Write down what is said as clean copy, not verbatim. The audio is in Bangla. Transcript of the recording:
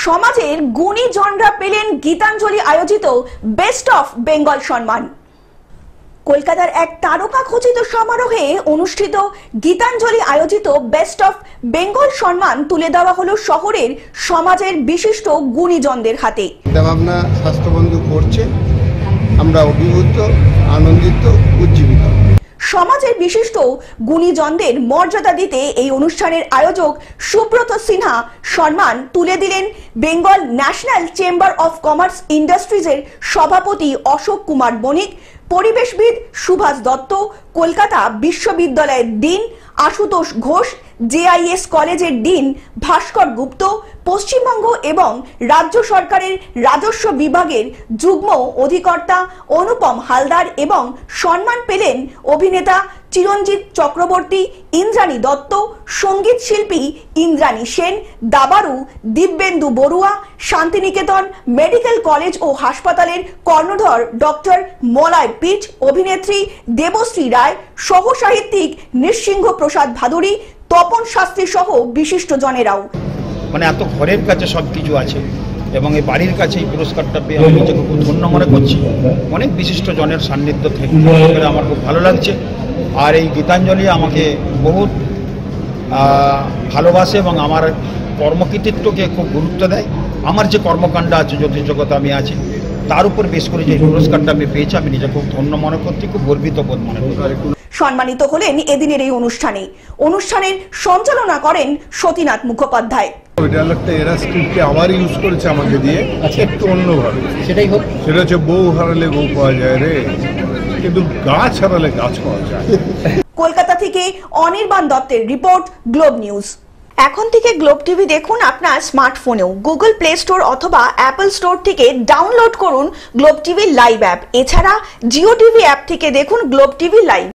সমাজের গুণী জনরা পেলেন গীতাঞ্জলি আয়োজিত বেস্ট অফ বেঙ্গল সম্মান। কলকাতার এক তারকা খচিত সমারোহে অনুষ্ঠিত গীতাঞ্জলি আয়োজিত বেস্ট অফ বেঙ্গল সম্মান তুলে দেওয়া হলো শহরের সমাজের বিশিষ্ট গুণীজনদের হাতে। ভাবনা স্বাস্থ্যবন্ধু করছে, আমরা অভিভূত, আনন্দিত, উজ্জীবিত। সমাজের বিশিষ্ট গুণীজনদের মর্যাদা দিতে এই অনুষ্ঠানের আয়োজক সুব্রত সিনহা সম্মান তুলে দিলেন Bengal National Chamber of Commerce ইন্ডাস্ট্রিজের সভাপতি অশোক কুমার বণিক, পরিবেশবিদ সুভাষ দত্ত, কলকাতা বিশ্ববিদ্যালয়ের ডিন আশুতোষ ঘোষ, জেআইএস কলেজের ডিন ভাস্কর গুপ্ত, পশ্চিমবঙ্গ এবং রাজ্য সরকারের রাজস্ব বিভাগের যুগ্ম অধিকর্তা অনুপম হালদার এবং সম্মান পেলেন অভিনেতা চিরঞ্জিত চক্রবর্তী, ইন্দ্রাণী দত্ত, সঙ্গীত শিল্পী ইন্দ্রাণী সেন, দাবারু দিব্যেন্দু বড়ুয়া, শান্তিনিকেতন মেডিকেল কলেজ ও হাসপাতালের কর্ণধর ডক্টর মলয় পিচ, অভিনেত্রী দেবশ্রী রায়, সহ সাহিত্যিক নৃসিংহ প্রসাদ ভাদুরী, তপন শাস্ত্রী সহ বিশিষ্ট জনেরাও। মানে এত ঘরের কাছে সবকিছু আছে এবং এই বাড়ির কাছে এই পুরস্কারটা পেয়ে আমি নিজেকে খুব ধন্য মনে করছি। অনেক বিশিষ্ট জনের সান্নিধ্য থেকে আমার খুব ভালো লাগছে। আর এই গীতাঞ্জলি আমাকে বহুত ভালোবাসে এবং আমার কর্মকৃতিত্বকে খুব গুরুত্ব দেয়। আমার যে কর্মকাণ্ড আছে, জ্যোতিষজগতে আমি আছি, তার উপর বেশ করে যে পুরস্কারটা আমি পেয়েছি, আমি নিজে খুব ধন্য মনে করছি, খুব গর্বিত বোধ মনে করি। সম্মানিত হলেন এদিনের এই অনুষ্ঠানের সঞ্চালনা করেন সতীনাথ মুখোপাধ্যায়। এরা স্ক্রিপ্টে আবার ইউজ করেছে আমাকে দিয়ে একটু অন্যভাবে। সেটা হচ্ছে বউ হারালে বউ পাওয়া যায় রে, কিন্তু গাছ হারালে গাছ পাওয়া যায়। কলকাতা থেকে অনির্বাণ দত্তের রিপোর্ট, গ্লোব নিউজ। এখন থেকে গ্লোব টিভি দেখুন আপনার স্মার্টফোনেও। গুগল প্লে স্টোর অথবা অ্যাপল স্টোর থেকে ডাউনলোড করুন গ্লোব টিভি লাইভ অ্যাপ। এছাড়া জিও টিভি অ্যাপ থেকে দেখুন গ্লোব টিভি লাইভ।